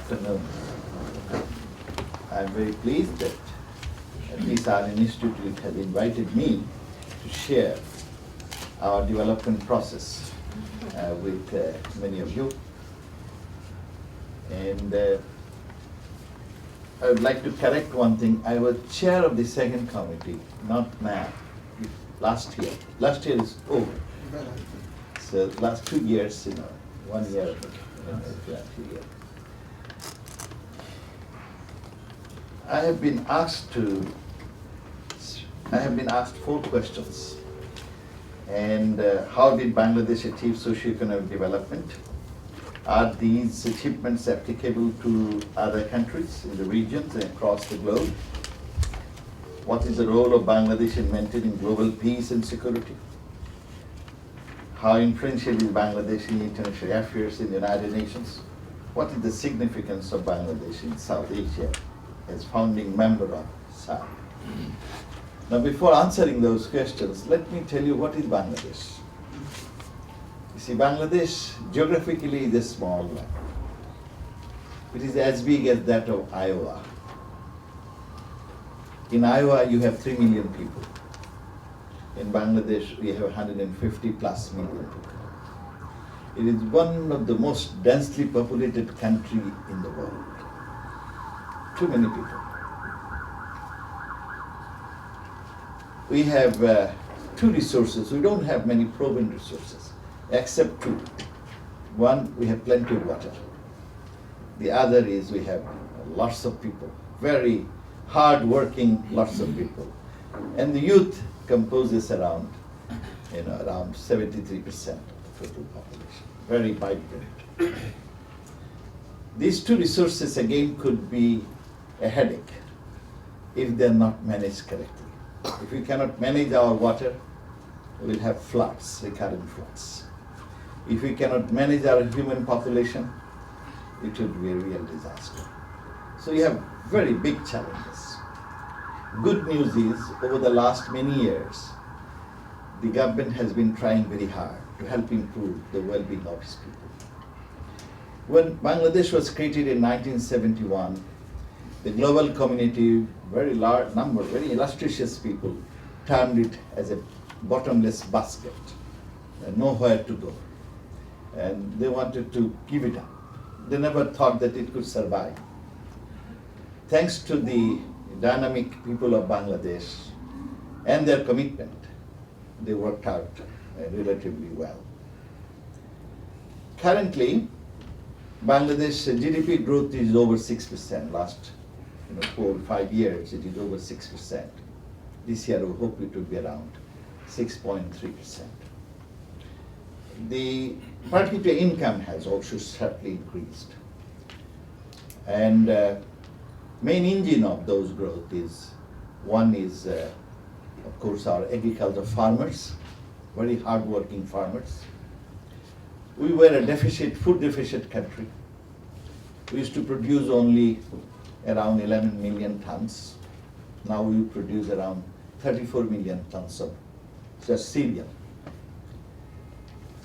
afternoon. I'm very pleased that at least our institute has invited me to share our development process with many of you. And I would like to correct one thing. I was chair of the second committee, not now, last year. Last year is over. So last 2 years, 1 year, 2 years. I have been asked 4 questions. And how did Bangladesh achieve socioeconomic development? Are these achievements applicable to other countries in the regions and across the globe? What is the role of Bangladesh in maintaining global peace and security? How influential is Bangladesh in international affairs in the United Nations? What is the significance of Bangladesh in South Asia as founding member of SAARC? Now, before answering those questions, let me tell you what is Bangladesh. You see, Bangladesh geographically is a small land. It is as big as that of Iowa. In Iowa, you have 3 million people. In Bangladesh, we have 150 plus million people. It is one of the most densely populated country in the world. Too many people. We have 2 resources. We don't have many proven resources, except 2. One, we have plenty of water. The other is we have lots of people, very hard-working, lots of people. And the youth composes around 73% of the total population, very vibrant. These 2 resources, again, could be a headache if they're not managed correctly. If we cannot manage our water, we'll have floods, recurrent floods. If we cannot manage our human population, it would be a real disaster. So we have very big challenges. Good news is, over the last many years, the government has been trying very hard to help improve the well-being of its people. When Bangladesh was created in 1971, the global community, very large number, very illustrious people, termed it as a bottomless basket, and nowhere to go. And they wanted to give it up. They never thought that it could survive. Thanks to the dynamic people of Bangladesh and their commitment, they worked out relatively well. Currently, Bangladesh GDP growth is over 6%. Last 4 or 5 years, it is over 6%. This year, we hope it will be around 6.3%. The per capita income has also sharply increased. And main engine of those growth is, one is, of course, our agriculture farmers, very hard-working farmers. We were a food deficit country. We used to produce only around 11 million tons. Now we produce around 34 million tons of just cereal,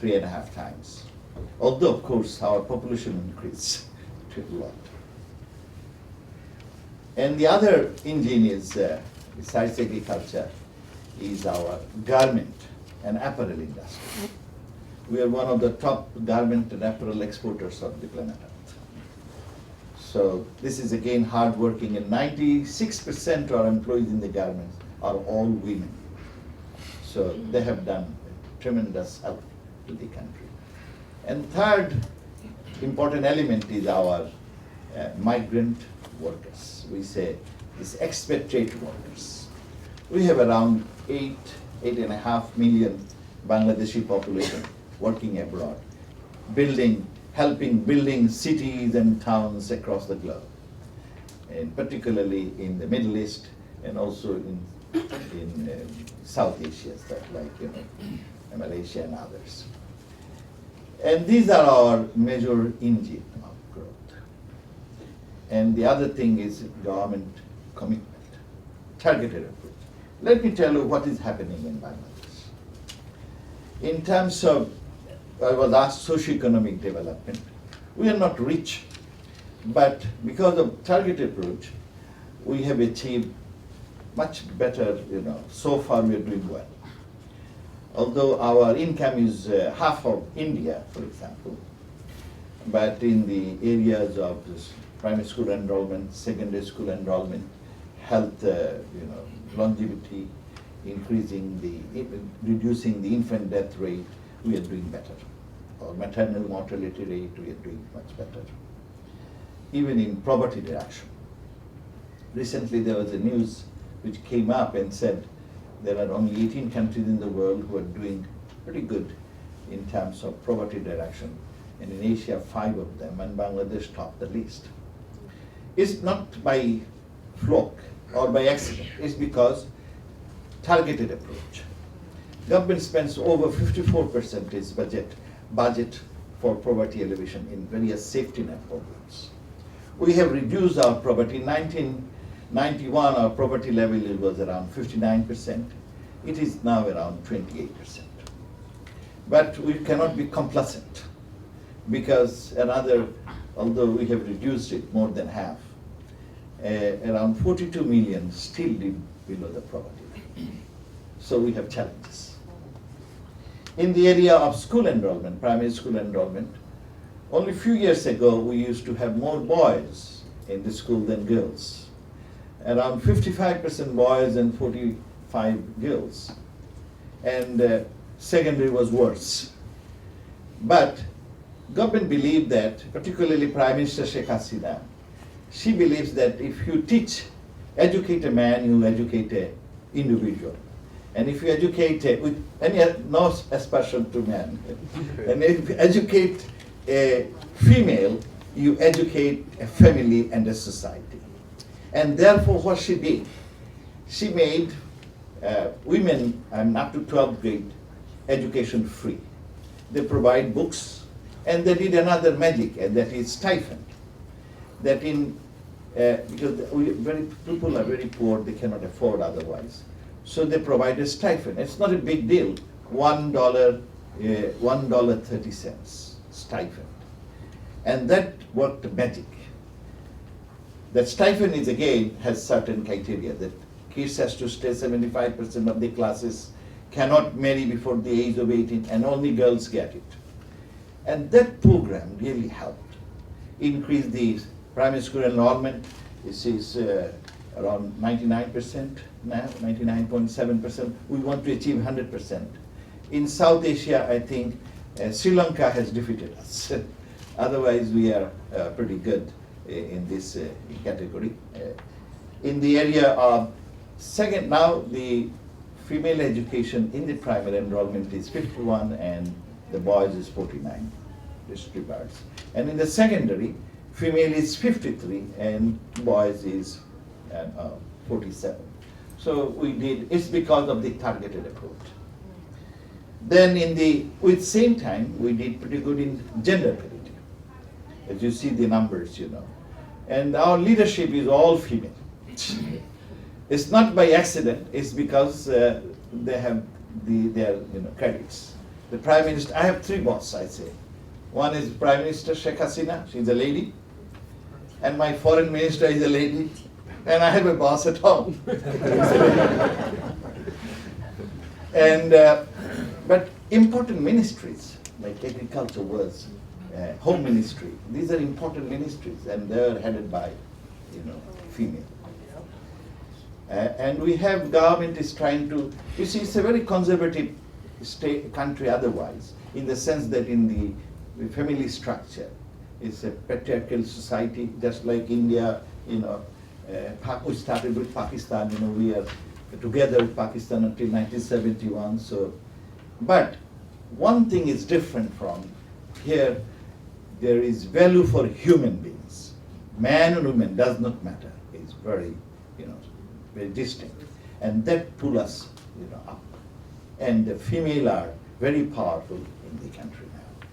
3.5 times. Although, of course, our population increased a lot. And the other engine is, besides agriculture, is our garment and apparel industry. We are one of the top garment and apparel exporters of the planet Earth. So this is again hard-working, and 96% of our employees in the garments are all women. So they have done tremendous help to the country. And third important element is our migrant workers. We say these expatriate workers. We have around 8.5 million Bangladeshi population working abroad, helping building cities and towns across the globe, and particularly in the Middle East and also in South Asia, stuff like Malaysia and others. And these are our major engine of growth. And the other thing is government commitment, targeted approach. Let me tell you what is happening in Bangladesh. In terms of, I was asked socioeconomic development, we are not rich, But because of targeted approach, we have achieved much better, so far we are doing well. Although our income is half of India, for example, but in the areas of this primary school enrollment, secondary school enrollment, health, longevity, reducing the infant death rate, we are doing better. Or maternal mortality rate, we are doing much better. Even in poverty reduction. Recently there was a news which came up and said there are only 18 countries in the world who are doing pretty good in terms of poverty reduction. And in Asia, 5 of them, and Bangladesh topped the list. It's not by fluke or by accident, it's because targeted approach. Government spends over 54% its budget for poverty alleviation in various safety net programs. We have reduced our poverty. In 1991, our poverty level was around 59%. It is now around 28%. But we cannot be complacent because although we have reduced it more than half, around 42 million still live below the poverty line. So we have challenges. In the area of school enrollment, primary school enrollment, only a few years ago we used to have more boys in the school than girls. Around 55% boys and 45 girls. And secondary was worse. But government believed that, particularly Prime Minister Sheikh Hasina, she believes that if you educate a man, you educate an individual. And if you educate, with no aspersion to men, and if you educate a female, you educate a family and a society. And therefore what she did, she made women up to 12th grade education free. They provide books, and they did another magic, and that is stipend. That because people are very poor, they cannot afford otherwise. So they provide a stipend. It's not a big deal, $1.30 stipend. And that worked magic. That stipend is again has certain criteria that kids has to stay 75% of the classes, cannot marry before the age of 18, and only girls get it. And that program really helped increase the primary school enrollment. This is around 99% now, 99.7%. We want to achieve 100%. In South Asia, I think Sri Lanka has defeated us. Otherwise, we are pretty good in this category. In the area of now the female education in the primary enrollment is 51 and the boys is 49, these two parts. And in the secondary, female is 53 and boys is 47. So it's because of the targeted approach. Then with same time, we did pretty good in gender parity. As you see the numbers, And our leadership is all female. It's not by accident, it's because they have their credits. The Prime Minister, I have 3 bosses, I say. One is Prime Minister Sheikh Hasina, she's a lady. And my foreign minister is a lady. And I have a boss at home. But important ministries, like agriculture was, home ministry, these are important ministries and they're headed by, female. And we have government is trying to, it's a very conservative country otherwise, in the sense that in the family structure, it's a patriarchal society, just like India, we started with Pakistan, we are together with Pakistan until 1971. But one thing is different from here, there is value for human beings. Man and woman does not matter. It's very, very distinct. And that pull us, up. And the female are very powerful in the country now.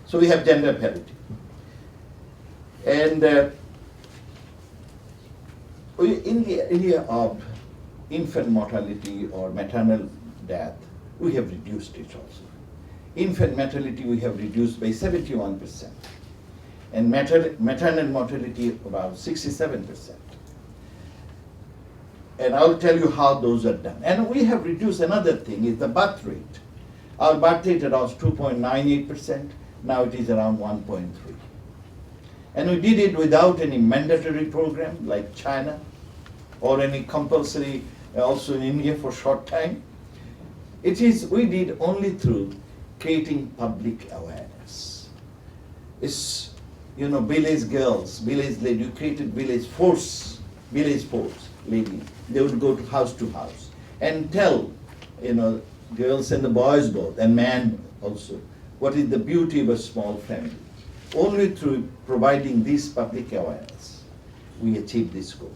So we have gender parity. And in the area of infant mortality or maternal death, we have reduced it also. Infant mortality we have reduced by 71%. and maternal mortality about 67%. And I'll tell you how those are done. And we have reduced another thing, is the birth rate. Our birth rate was 2.98%, now it is around 1.3. And we did it without any mandatory program like China, or any compulsory, also in India for short time. We did only through creating public awareness. It's, village girls, village lady, you created village force lady. They would go to house and tell, girls and the boys both, and men also, what is the beauty of a small family. Only through providing this public awareness, we achieve this goal.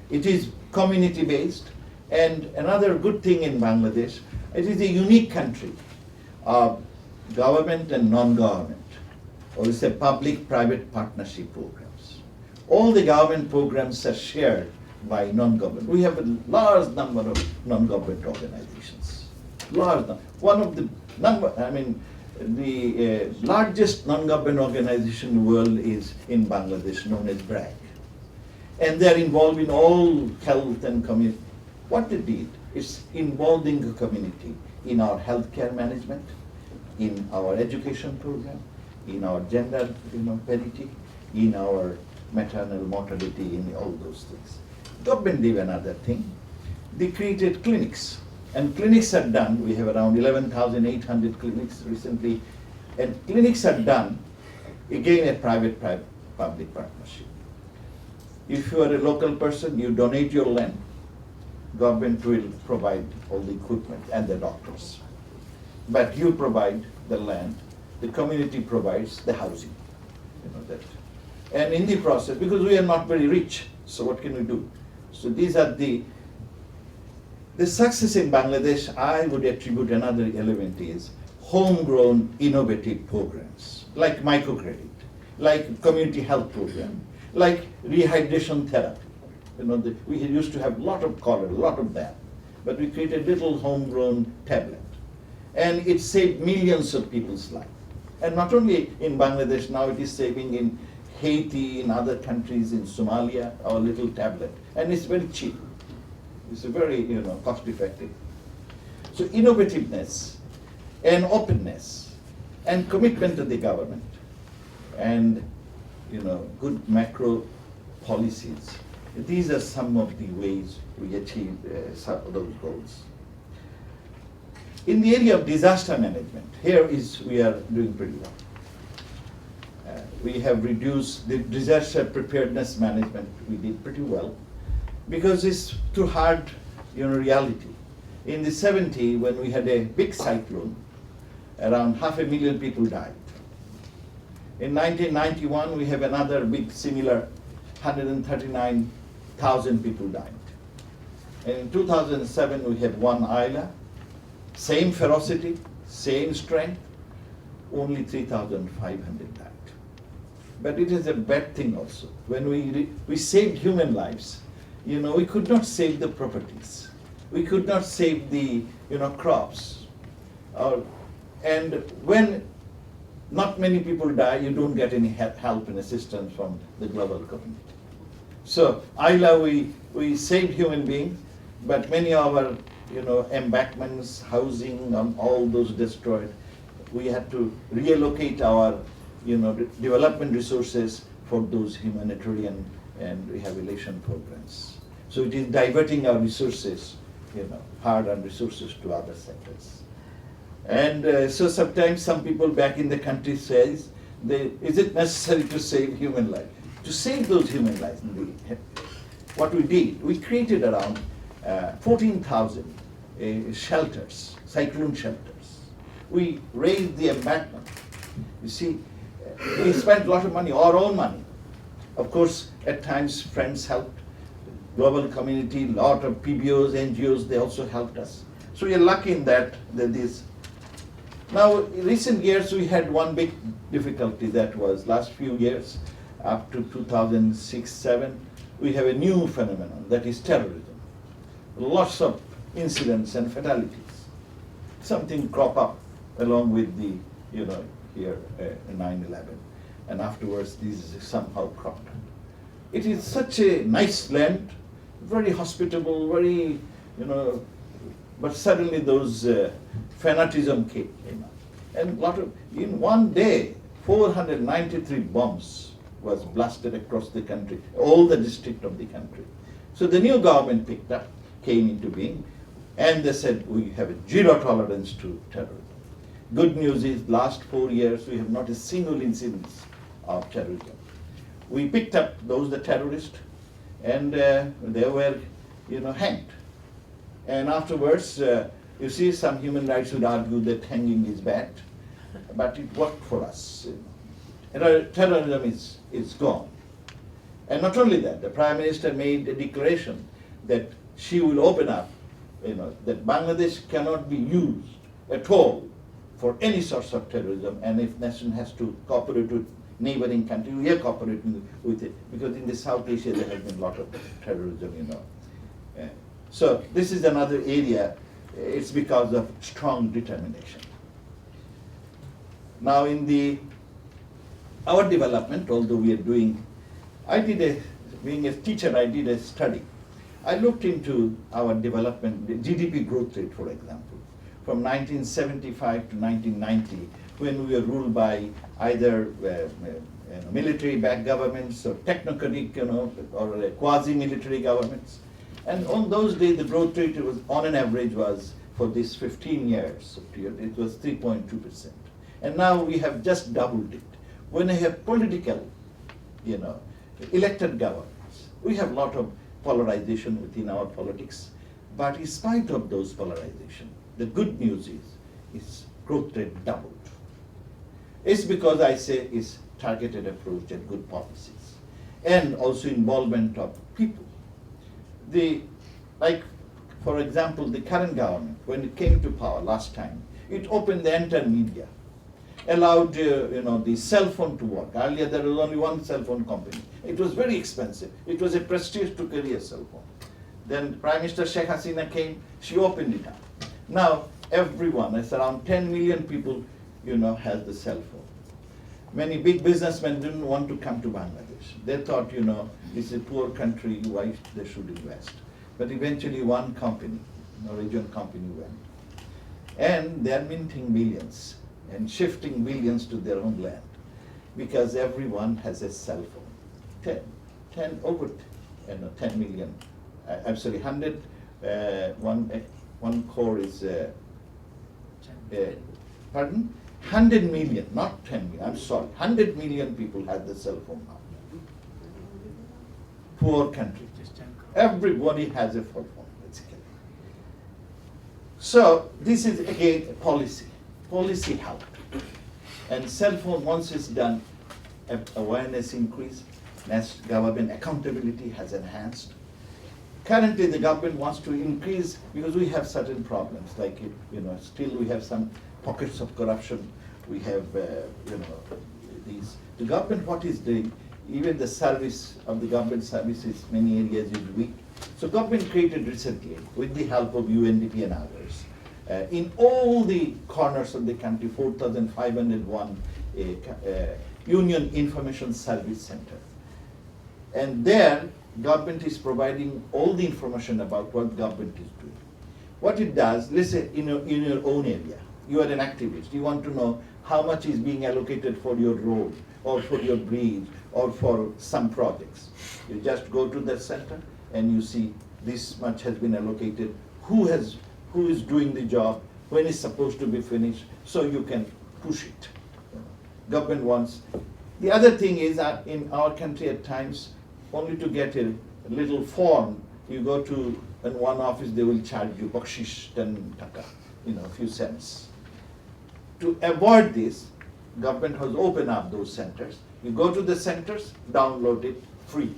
It is community-based, and another good thing in Bangladesh, it is a unique country of government and non-government, or it's a public-private partnership programs. All the government programs are shared by non-government. We have a large number of non-government organizations. Large number. One of the largest non-government organization in the world is in Bangladesh, known as BRAC. And they're involved in all health and community. What they did is involving the community in our healthcare management, in our education program, in our gender parity, in our maternal mortality, in all those things. Government did another thing. They created clinics. And clinics are done, we have around 11,800 clinics recently, and clinics are done, again, a private-public partnership. If you are a local person, you donate your land, government will provide all the equipment and the doctors. But you provide the land, the community provides the housing, that. And in the process, because we are not very rich, so what can we do? So these are the success in Bangladesh. I would attribute another element is homegrown innovative programs, like microcredit, like community health program, like rehydration therapy. We used to have a lot of cholera, a lot of that, but we created little homegrown tablet. And it saved millions of people's lives. And not only in Bangladesh, now it is saving in Haiti, in other countries, in Somalia, our little tablet. And it's very cheap. It's a very, cost effective. So innovativeness and openness and commitment to the government and, good macro policies. These are some of the ways we achieve some of those goals. In the area of disaster management, we are doing pretty well. We have reduced the disaster preparedness management, we did pretty well, because it's too hard, reality. In the 70s, when we had a big cyclone, around 500,000 people died. In 1991, we have another big similar, 139,000 people died. And in 2007, we had one island, same ferocity, same strength, only 3,500 died. But it is a bad thing also. When we saved human lives, we could not save the properties. We could not save the, crops. And when not many people die, you don't get any help and assistance from the global community. So, Ayla, we saved human beings, but many of our, embankments, housing, all those destroyed. We had to reallocate our, development resources for those humanitarian and rehabilitation programs. So it is diverting our resources, hard-earned resources to other sectors. And so sometimes some people back in the country says, is it necessary to save human life? To save those human lives, what we did, we created around 14,000 shelters, cyclone shelters. We raised the embankment. You see, we spent a lot of money, our own money. Of course, at times friends helped, global community, a lot of PBOs, NGOs, they also helped us. So we are lucky in that this. Now, in recent years, we had one big difficulty, that was last few years, up to 2006-07, we have a new phenomenon, that is terrorism. Lots of incidents and fatalities. Something crop up along with the, here 9/11. and afterwards these somehow cropped up. It is such a nice land, very hospitable, very, but suddenly those fanatism came up. And in one day, 493 bombs was blasted across the country, all the district of the country. So the new government picked up, came into being, and they said, we have a zero tolerance to terrorism. Good news is, last 4 years, we have not a single incident of terrorism. We picked up the terrorists, and they were, hanged. And afterwards, you see, some human rights would argue that hanging is bad, but it worked for us. Terrorism is gone. And not only that, the Prime Minister made a declaration that she will open up, that Bangladesh cannot be used at all for any sorts of terrorism, and if nation has to cooperate with neighboring countries, we are cooperating with it, because in the South Asia there has been a lot of terrorism, So this is another area, it's because of strong determination. Now in our development, although we are doing, being a teacher, I did a study. I looked into our development, the GDP growth rate, for example, from 1975 to 1990, when we were ruled by either military-backed governments or technocratic, or quasi-military governments. And on those days, the growth rate was, on an average, was for this 15 years period, it was 3.2%. And now we have just doubled it. When we have political, elected governments, we have a lot of polarization within our politics. But in spite of those polarization, the good news is growth rate doubled. It's because I say it's targeted approach and good policies, and also involvement of people. For example, the current government, when it came to power last time, it opened the entire media, allowed the cell phone to work. Earlier there was only one cell phone company. It was very expensive. It was a prestige to carry a cell phone. Then Prime Minister Sheikh Hasina came, she opened it up. Now everyone, it's around 10 million people, has the cell phone. Many big businessmen didn't want to come to Bangladesh. They thought, it's a poor country, why they should invest. But eventually one company, Norwegian company went. And they're minting millions and shifting billions to their own land, because everyone has a cell phone. 10 million. I'm sorry, 100, one core is, pardon? 100 million, not 10 million, I'm sorry, 100 million people have the cell phone now. Poor country. Everybody has a cell phone, basically. So this is again a policy. Policy helped. And cell phone, once it's done, awareness increase, government accountability has enhanced. Currently the government wants to increase, because we have certain problems, like, still we have some pockets of corruption. We have, the government, what is doing, even the service of the government services, many areas is weak. So government created recently, with the help of UNDP and others, in all the corners of the country, 4,501 Union Information Service Center. And there, government is providing all the information about what government is doing. What it does, let's say in your own area, you are an activist, you want to know how much is being allocated for your road, or for your bridge, or for some projects. You just go to the center and you see this much has been allocated, who is doing the job, when it's supposed to be finished, so you can push it. Government wants. The other thing is that in our country at times, only to get a little form, you go to one office, they will charge you bakshish 10 taka, a few cents. To avoid this, government has opened up those centers. You go to the centers, download it free.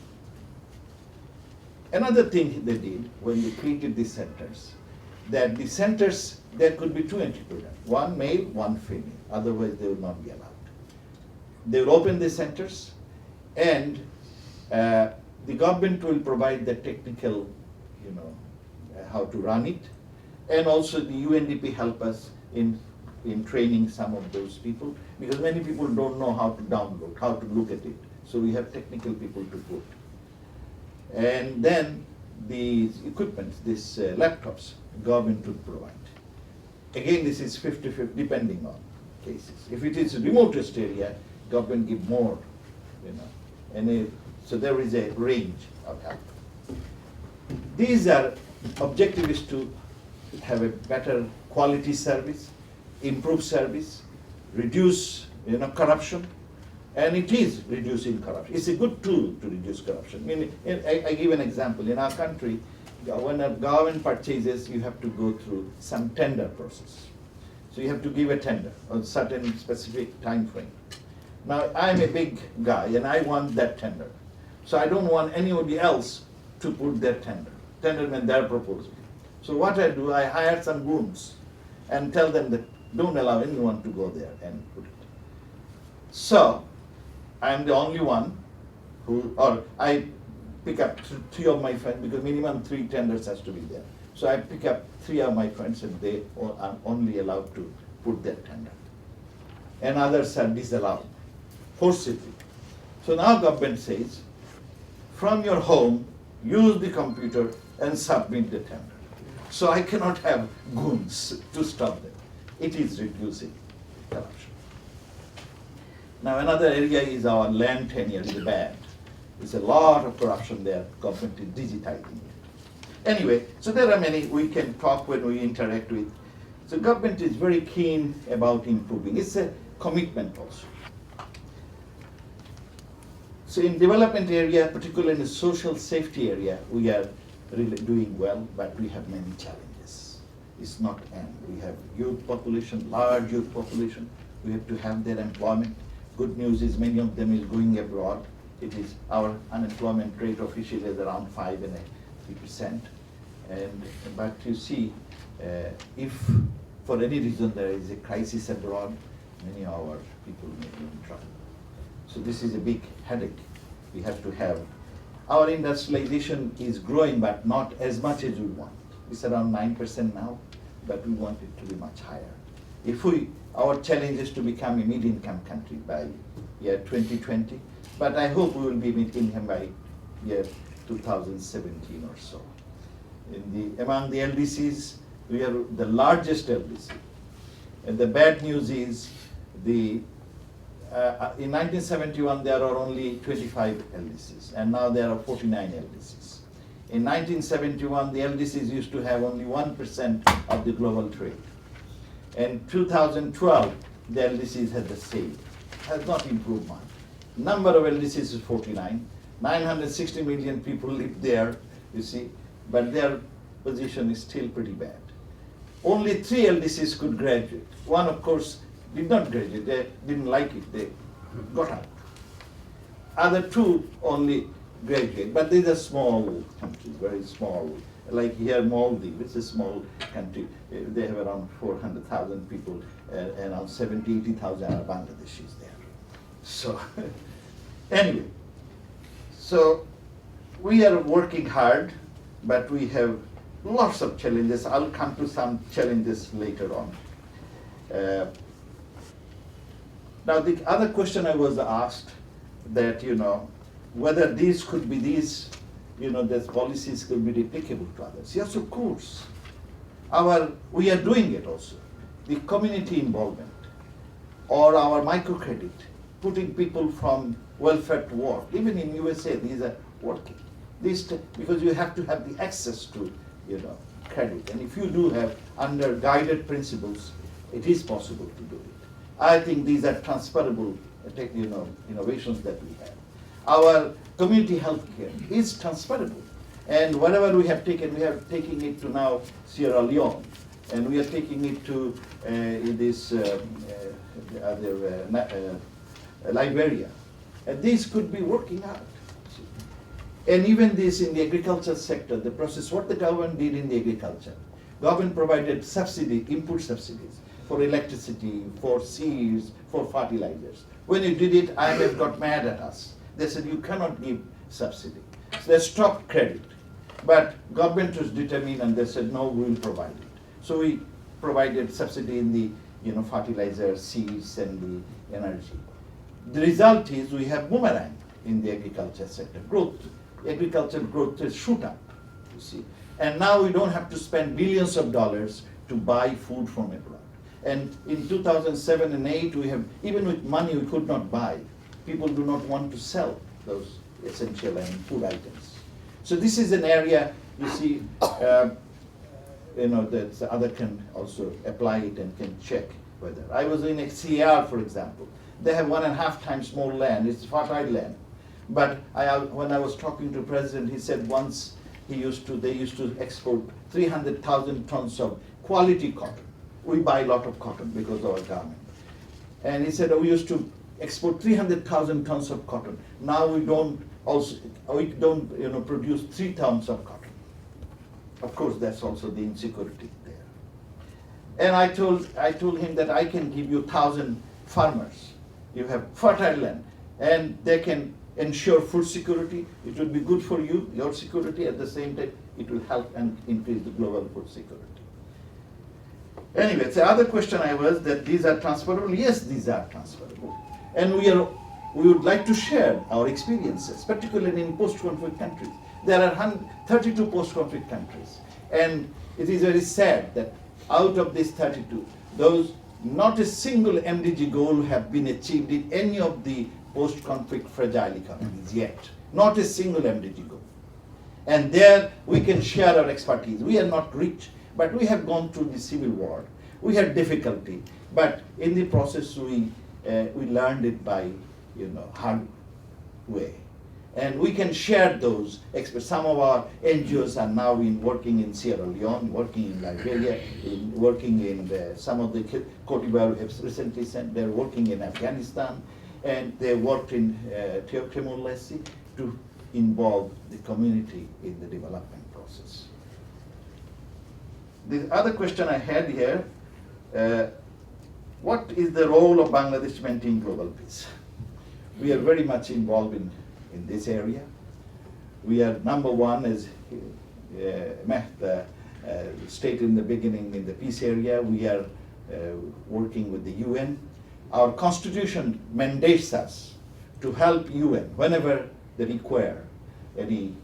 Another thing they did when they created these centers, that the centers, there could be 2 entrepreneurs, one male, one female, otherwise they would not be allowed. They will open the centers, and the government will provide the technical, how to run it, and also the UNDP help us in in training some of those people, because many people don't know how to download, how to look at it. So we have technical people to put. And then the equipment, these laptops, government would provide. Again, this is 50-50 depending on cases. If it is remotest area, government give more, so there is a range of help. These are, objective is to have a better quality service, improve service, reduce corruption, and it is reducing corruption. It's a good tool to reduce corruption. I give an example. In our country, when a government purchases, you have to go through some tender process. So you have to give a tender on certain specific time frame. Now, I'm a big guy and I want that tender. So I don't want anybody else to put their tender means their proposal. So what I do, I hire some goons and tell them that don't allow anyone to go there and put it. So I'm the only one or I pick up three of my friends, because minimum 3 tenders has to be there. So I pick up 3 of my friends and they are only allowed to put their tender. And others are disallowed, forcibly. So now government says, from your home, use the computer and submit the tender. So I cannot have goons to stop them. It is reducing corruption. Now another area is our land tenure is bad. There's a lot of corruption there, government is digitizing it. Anyway, so there are many we can talk when we interact with. So government is very keen about improving. It's a commitment also. So in development area, particularly in the social safety area, we are really doing well, but we have many challenges. It's not end. We have youth population, large youth population. We have to have their employment. Good news is many of them is going abroad. It is our unemployment rate officially is around 5.5%. But you see, if for any reason there is a crisis abroad, many of our people may be in trouble. So this is a big headache we have to have. Our industrialization is growing, but not as much as we want. It's around 9% now, but we want it to be much higher. Our challenge is to become a mid-income country by year 2020, but I hope we will be mid-income by year 2017 or so. Among the LDCs, we are the largest LDC. And the bad news is in 1971 there are only 25 LDCs, and now there are 49 LDCs. In 1971 the LDCs used to have only 1% of the global trade. In 2012 the LDCs had the same, has not improved much. Number of LDCs is 49, 960 million people live there, you see, but their position is still pretty bad. Only 3 LDCs could graduate. One, of course, did not graduate. They didn't like it. They got out. Other 2 only graduate, but these are small countries, very small. Like here, Maldives, it's a small country. They have around 400,000 people, around 70,000-80,000 are Bangladeshis there. So, anyway, so we are working hard, but we have lots of challenges. I'll come to some challenges later on. Now the other question I was asked that, whether these could be these policies could be replicable to others. Yes, of course. We are doing it also. The community involvement or our microcredit, putting people from welfare to work. Even in USA, these are working. Because you have to have the access to credit. And if you do have under guided principles, it is possible to do it. I think these are transferable innovations that we have. Our community health care is transferable. And whatever we have taken it to now Sierra Leone, and we are taking it to Liberia. And these could be working out. And even this in the agriculture sector, the process, what the government did in the agriculture. Government provided input subsidies for electricity, for seeds, for fertilizers. When you did it, IMF got mad at us. They said, you cannot give subsidy. So they stopped credit. But government was determined and they said, no, we will provide it. So we provided subsidy in the fertilizer, seeds, and the energy. The result is we have boomerang in the agriculture sector. Agricultural growth has shoot up, you see. And now we don't have to spend billions of dollars to buy food from abroad. And in 2007 and 8, we have, even with money we could not buy, people do not want to sell those essential food items. So this is an area, you see, that the other can also apply it and can check whether. I was in CAR, for example. They have 1.5 times more land. It's fertile land. But when I was talking to the president, he said once they used to export 300,000 tons of quality cotton. We buy a lot of cotton because of our government. And he said, we used to export 300,000 tons of cotton. Now we don't produce 3 tons of cotton. Of course, that's also the insecurity there. And I told him that I can give you 1,000 farmers. You have fertile land, and they can ensure food security. It will be good for you, your security. At the same time, it will help and increase the global food security. Anyway, the other question I was that these are transferable. Yes, these are transferable. And we would like to share our experiences, particularly in post-conflict countries. There are 32 post-conflict countries. And it is very sad that out of these 32, not a single MDG goal have been achieved in any of the post-conflict fragile economies yet. Not a single MDG goal. And there we can share our expertise. We are not rich, but we have gone through the civil war. We had difficulty, but in the process we learned it by hard way. And we can share those experts. Some of our NGOs are now working in Sierra Leone, working in Liberia, working in some of the Cote d'Ivoire have recently sent. They're working in Afghanistan, and they worked in Timor-Leste to involve the community in the development process. The other question I had here, what is the role of Bangladesh to maintain global peace? We are very much involved in this area. We are number one, as Mehta stated in the beginning, in the peace area. We are working with the UN. Our constitution mandates us to help UN whenever they require any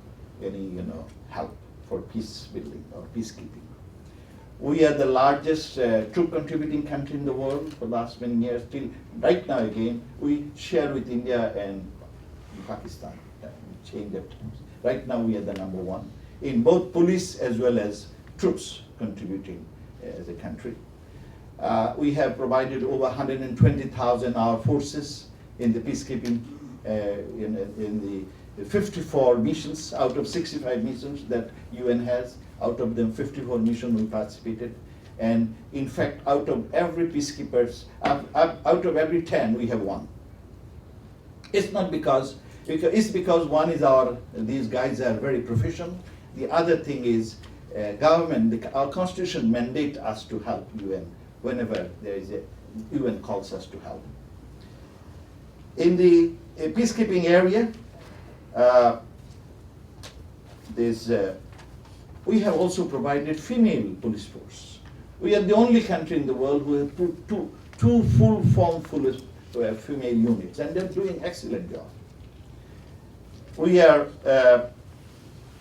help for peace building or peacekeeping. We are the largest troop contributing country in the world for the last many years. Till right now again, we share with India and Pakistan. We change at times. Right now we are the number one in both police as well as troops contributing as a country. We have provided over 120,000 our forces in the peacekeeping in the 54 missions out of 65 missions that UN has. Out of them, 54 missions we participated. And in fact, out of every peacekeepers, out of every 10, we have one. It's not because one is these guys are very professional. The other thing is government, our constitution mandate us to help UN whenever there is UN calls us to help. In the peacekeeping area, we have also provided female police force. We are the only country in the world who have put two full-form female units, and they're doing excellent job. We are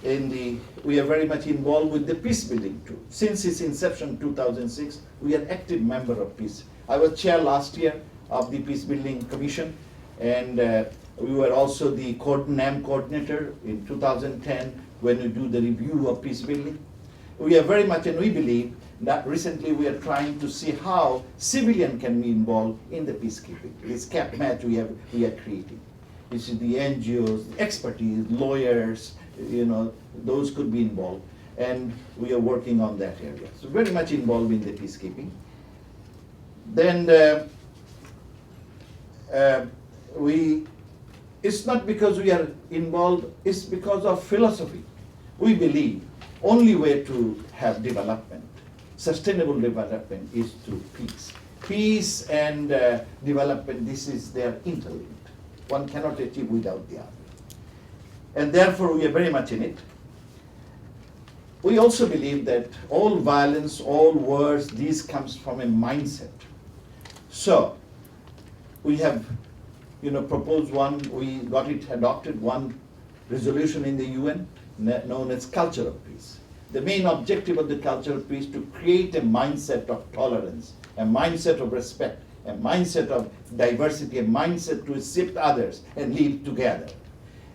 very much involved with the peace building too. Since its inception, 2006, we are active member of peace. I was chair last year of the Peace Building Commission, and we were also the NAM coordinator in 2010 when we do the review of peace building. We are very much, and we believe that recently we are trying to see how civilian can be involved in the peacekeeping. This cap match we are creating. You see the NGOs, the expertise, lawyers, those could be involved, and we are working on that area. So very much involved in the peacekeeping. Then it's not because we are involved, it's because of philosophy. We believe only way to have development, sustainable development, is through peace. Peace and development, they are interlinked. One cannot achieve without the other. And therefore we are very much in it. We also believe that all violence, all wars, these comes from a mindset. So we have, proposed one, we got it adopted, one resolution in the UN known as Culture of Peace. The main objective of the Culture of Peace to create a mindset of tolerance, a mindset of respect, a mindset of diversity, a mindset to accept others and live together.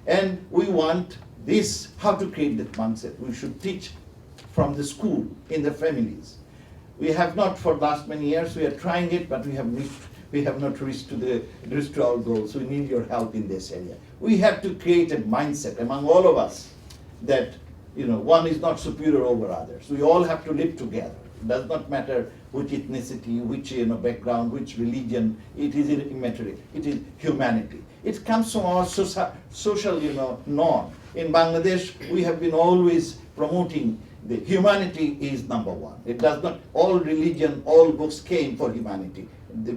And we want this, how to create that mindset. We should teach from the school, in the families. We have not for the last many years, we are trying it, but we have not reached to our goals. We need your help in this area. We have to create a mindset among all of us that one is not superior over others. We all have to live together. It does not matter which ethnicity, which background, which religion. It is immaterial. It is humanity. It comes from our social norm. In Bangladesh, we have been always promoting the humanity is number one. It does not. All religion, all books came for humanity. The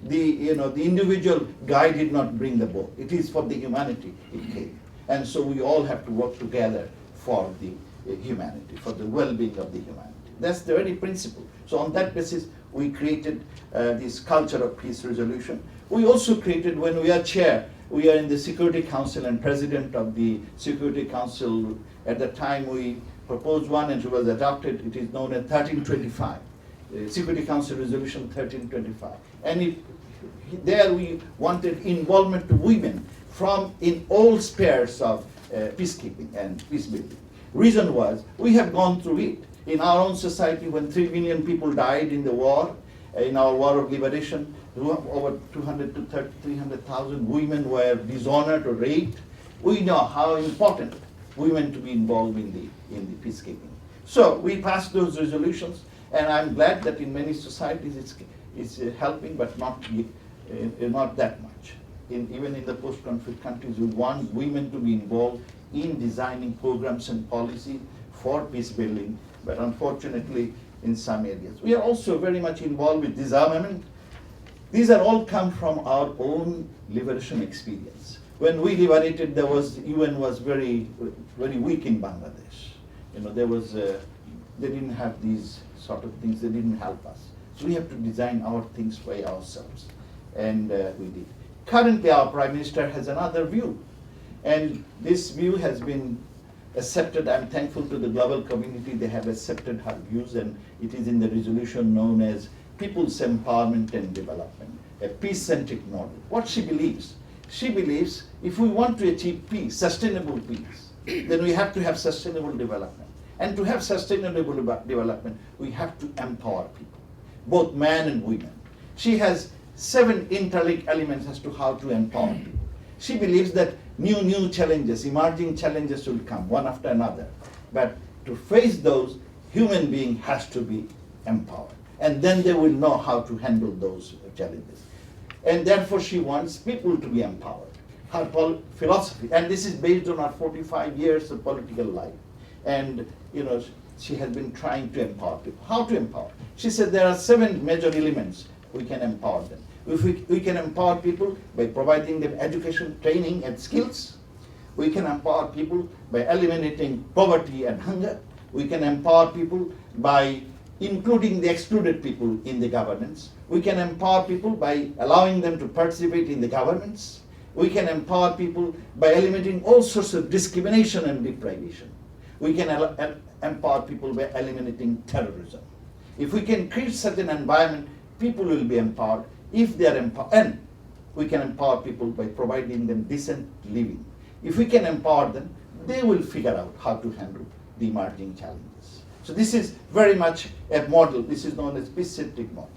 individual guy did not bring the book. It is for the humanity it came. And so we all have to work together for the humanity, for the well-being of the humanity. That's the very principle. So on that basis, we created this Culture of Peace resolution. We also created, when we are chair, we are in the Security Council and president of the Security Council. At the time we proposed one and it was adopted. It is known as 1325, Security Council Resolution 1325. And there we wanted involvement of women from in all spheres of peacekeeping and peace building. Reason was, we have gone through it. In our own society, when 3 million people died in the war, in our war of liberation, over 200 to 300,000 women were dishonored or raped. We know how important women to be involved in the peacekeeping. So we passed those resolutions, and I'm glad that in many societies it's helping, but not that much. Even in the post-conflict countries, we want women to be involved in designing programs and policy for peace building, but unfortunately in some areas. We are also very much involved with disarmament. These are all come from our own liberation experience. When we liberated, UN was very, very weak in Bangladesh. They didn't have these sort of things, they didn't help us. So we have to design our things by ourselves, and we did. Currently, our Prime Minister has another view, and this view has been accepted. I'm thankful to the global community, they have accepted her views, and it is in the resolution known as People's Empowerment and Development, a peace-centric model. What she believes if we want to achieve peace, sustainable peace, then we have to have sustainable development. And to have sustainable development, we have to empower people, both men and women. She has 7 interlinked elements as to how to empower people. She believes that new challenges, emerging challenges will come one after another. But to face those, human being has to be empowered. And then they will know how to handle those challenges. And therefore she wants people to be empowered. Her philosophy, and this is based on her 45 years of political life. And she has been trying to empower people. How to empower? She said there are 7 major elements we can empower them. We can empower people by providing them education, training, and skills. We can empower people by eliminating poverty and hunger. We can empower people by including the excluded people in the governance. We can empower people by allowing them to participate in the governments. We can empower people by eliminating all sorts of discrimination and deprivation. We can empower people by eliminating terrorism. If we can create such an environment, people will be empowered. If they are empowered, and we can empower people by providing them decent living. If we can empower them, they will figure out how to handle the emerging challenges. So this is very much a model. This is known as peace-centric model.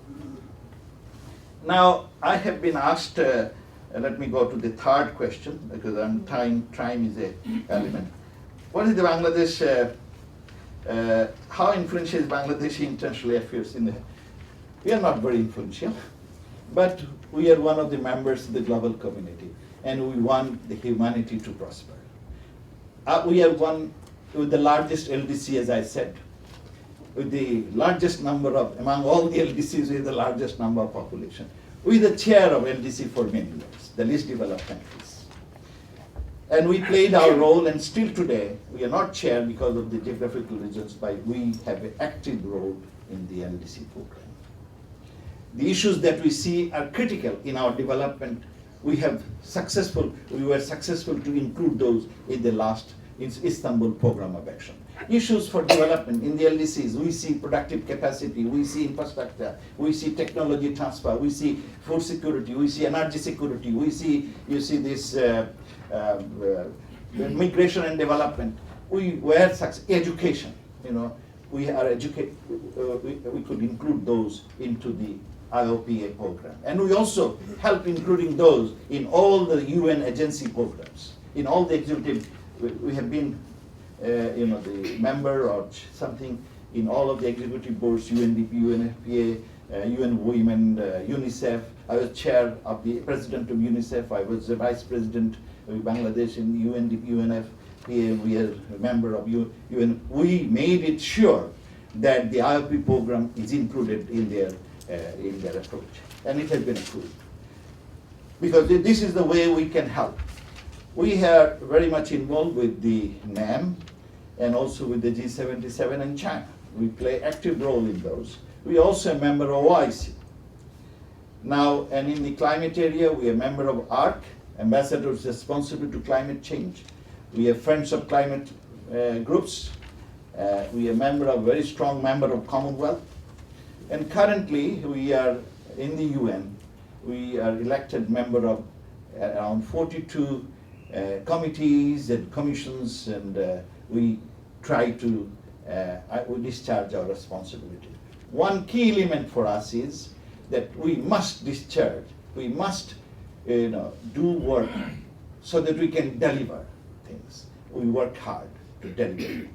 Now, I have been asked, let me go to the third question, because time is an element. What is the Bangladesh, how influential is Bangladeshi international affairs in the, we are not very influential, but we are one of the members of the global community, and we want the humanity to prosper. We are one with the largest LDC, as I said, with the largest number of, among all the LDCs, we have the largest number of population. We are the chair of LDC for many years, the least developed countries. And we played our role, and still today, we are not chair because of the geographical reasons, but we have an active role in the LDC program. the issues that we see are critical in our development. We were successful to include those in the last Istanbul Program of Action. Issues for development in the LDCs, we see productive capacity, we see infrastructure, we see technology transfer, we see food security, we see energy security, we see, you see this migration and development. We were education, you know, we could include those into the IOPA program. And we also help including those in all the UN agency programs. In all the executive, we have been the member or something in all of the executive boards, UNDP, UNFPA, UN Women, UNICEF. I was chair of the president of UNICEF. I was the vice president of Bangladesh in UNDP, UNFPA. We are a member of UN. We made it sure that the IOP program is included in their approach, and it has been approved. Because this is the way we can help. We are very much involved with the NAM and also with the G77 and China. We play active role in those. We are also a member of OIC. Now, and in the climate area, we are a member of ARC, Ambassadors Responsible to Climate Change. We are Friends of Climate groups. We are very strong member of Commonwealth. And currently, we are in the UN. We are elected member of around 42 committees and commissions, and we try to we discharge our responsibility. One key element for us is that we must discharge, we must do work so that we can deliver things. We work hard to deliver.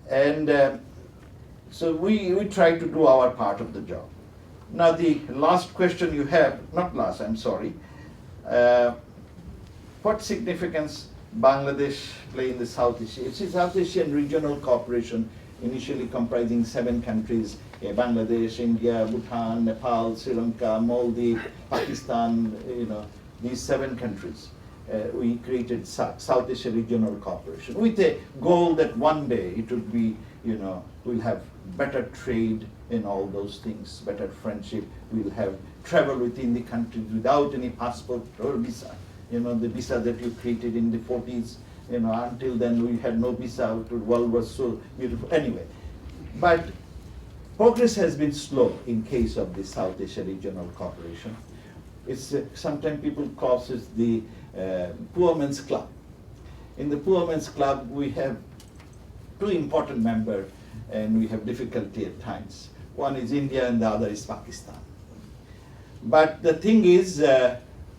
And so we try to do our part of the job. Now the last question you have, not last, I'm sorry, what significance Bangladesh play in the South Asia? It's a South Asian regional cooperation initially comprising 7 countries, Bangladesh, India, Bhutan, Nepal, Sri Lanka, Maldives, Pakistan, these 7 countries. We created South Asia regional cooperation with a goal that one day it would be, we'll have better trade in all those things, better friendship, we'll have travel within the country without any passport or visa. The visa that you created in the 40s, until then we had no visa, the world was so beautiful. Anyway, but progress has been slow in case of the South Asia regional cooperation. It's sometimes people call it the poor man's club. In the poor man's club, we have 2 important members, and we have difficulty at times. One is India and the other is Pakistan. But the thing is,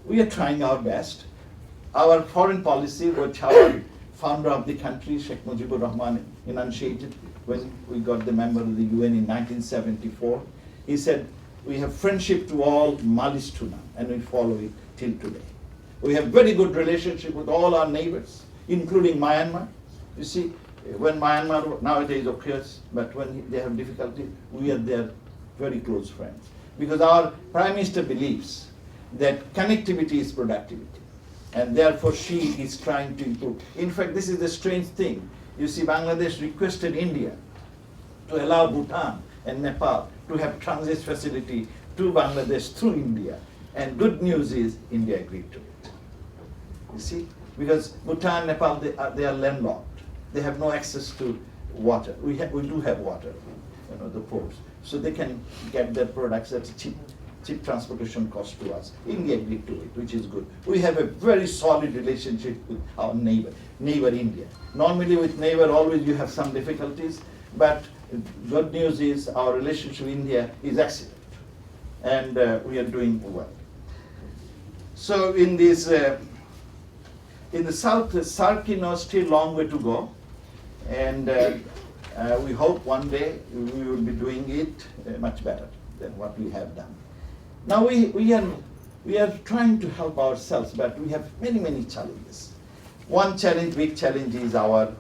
we are trying our best. Our foreign policy, which our founder of the country, Sheikh Mujibur Rahman, enunciated when we got the member of the UN in 1974, he said, we have friendship to all, malice to none, and we follow it till today. We have very good relationship with all our neighbors, including Myanmar. You see, when Myanmar nowadays occurs, but when they have difficulty, we are their very close friends. Because our Prime Minister believes that connectivity is productivity, and therefore she is trying to improve. In fact, this is the strange thing. You see, Bangladesh requested India to allow Bhutan and Nepal to have transit facility to Bangladesh through India. And good news is India agreed to it. You see, because Bhutan, Nepal, they are landlocked. They have no access to water. We do have water, the ports. So they can get their products at cheap transportation cost to us. India agreed to it, which is good. We have a very solid relationship with our neighbor India. Normally with neighbor always you have some difficulties, but good news is our relationship with India is excellent, and we are doing well. So in this, in the South, SAARC, still long way to go, and we hope one day we will be doing it much better than what we have done. Now we are trying to help ourselves, but we have many challenges. One challenge, big challenge, is our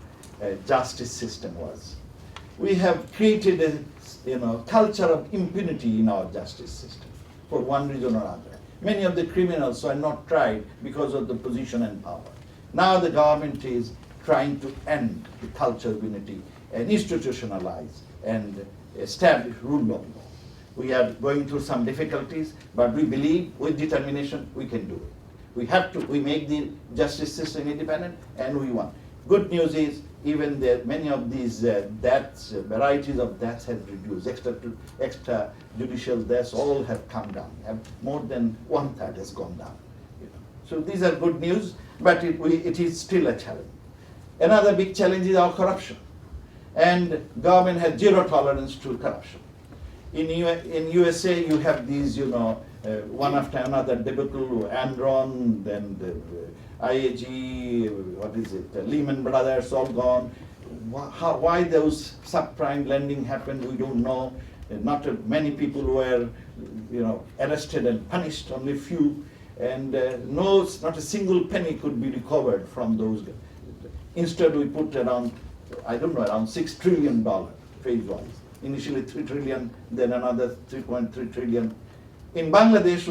justice system was. We have created a culture of impunity in our justice system for one reason or other. Many of the criminals are not tried because of the position and power. Now the government is trying to end the culture of impunity and institutionalize and establish rule of law. We are going through some difficulties, but we believe with determination we can do it. We have to, we make the justice system independent, and we want. Good news is, even many of these deaths, varieties of deaths have reduced. Extrajudicial deaths all have come down. More than 1/3 has gone down. So these are good news, but it is still a challenge. Another big challenge is our corruption. And government has zero tolerance to corruption. In USA, you have these, one after another debacle, Enron, then the IAG, Lehman Brothers, all gone. Why those subprime lending happened, we don't know. Not many people were, arrested and punished, only few. And not a single penny could be recovered from those. Instead, we put around $6 trillion phase-wise. Initially 3 trillion, then another 3.3 trillion. In Bangladesh,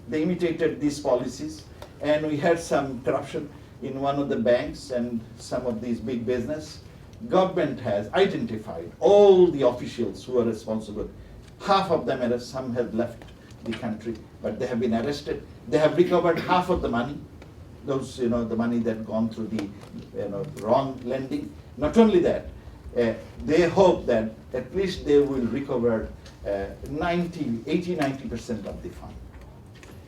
they imitated these policies, and we had some corruption in one of the banks and some of these big business. Government has identified all the officials who are responsible. Half of them, some have left the country, but they have been arrested. They have recovered half of the money, those, the money that gone through the, wrong lending. Not only that, they hope that at least they will recover 80-90% of the fund.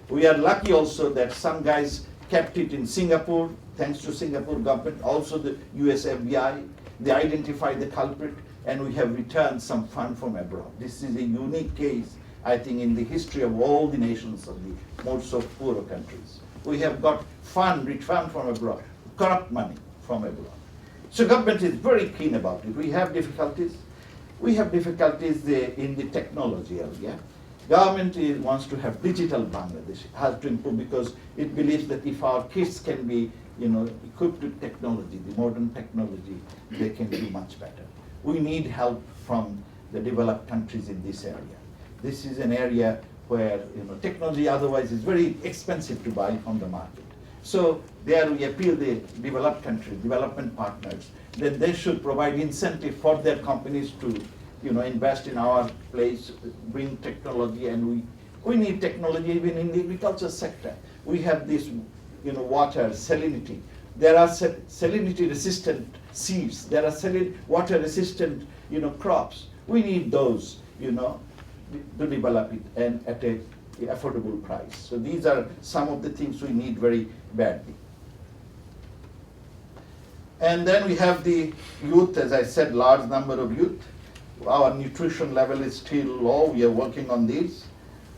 We are lucky also that some guys kept it in Singapore, thanks to Singapore government, also the US FBI. They identified the culprit, and we have returned some fund from abroad. This is a unique case, I think, in the history of all the nations of the most so poorer countries. We have got returned from abroad, corrupt money from abroad. So government is very keen about it. We have difficulties. We have difficulties in the technology area. Government wants to have digital Bangladesh, has to improve, because it believes that if our kids can be equipped with technology, the modern technology, they can do much better. We need help from the developed countries in this area. This is an area where technology otherwise is very expensive to buy from the market. So there we appeal the developed countries, development partners, that they should provide incentive for their companies to invest in our place, bring technology, and we need technology even in the agriculture sector. We have this water, salinity. There are salinity resistant seeds. There are water resistant crops. We need those to develop it, and at a affordable price. So these are some of the things we need very badly. And then we have the youth, as I said, large number of youth. Our nutrition level is still low. We are working on these.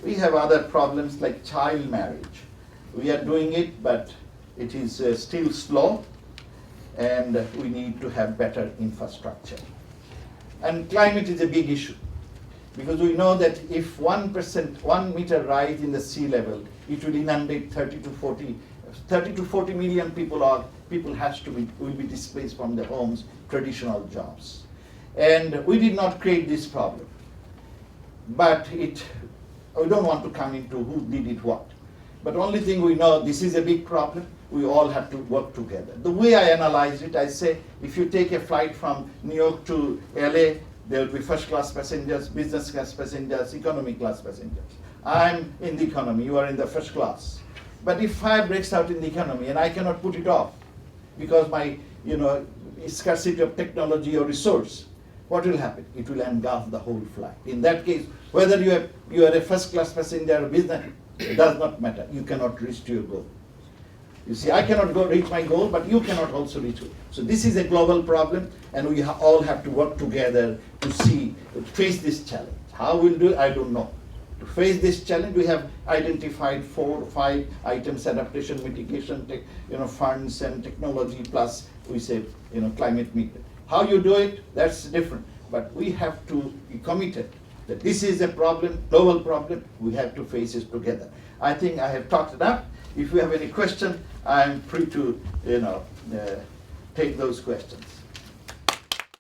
We have other problems like child marriage. We are doing it, but it is still slow, and we need to have better infrastructure. And climate is a big issue, because we know that if 1 meter rise in the sea level, it will inundate 30 to 40 million people will be displaced from their homes, traditional jobs. And we did not create this problem. But we don't want to come into who did it what. But only thing we know, this is a big problem. We all have to work together. The way I analyze it, I say, if you take a flight from New York to LA, there will be first class passengers, business class passengers, economy class passengers. I'm in the economy, you are in the first class. But if fire breaks out in the economy and I cannot put it off because my scarcity of technology or resource, what will happen? It will engulf the whole flight. In that case, whether you are a first class passenger or business, it does not matter. You cannot reach to your goal. You see, I cannot reach my goal, but you cannot also reach it. So this is a global problem, and we all have to work together to face this challenge. How we'll do it, I don't know. To face this challenge, we have identified 4 or 5 items: adaptation, mitigation, funds and technology, plus we say, climate mitigation. How you do it, that's different. But we have to be committed that this is a problem, global problem, we have to face it together. I think I have talked enough. If you have any question, I'm free to take those questions.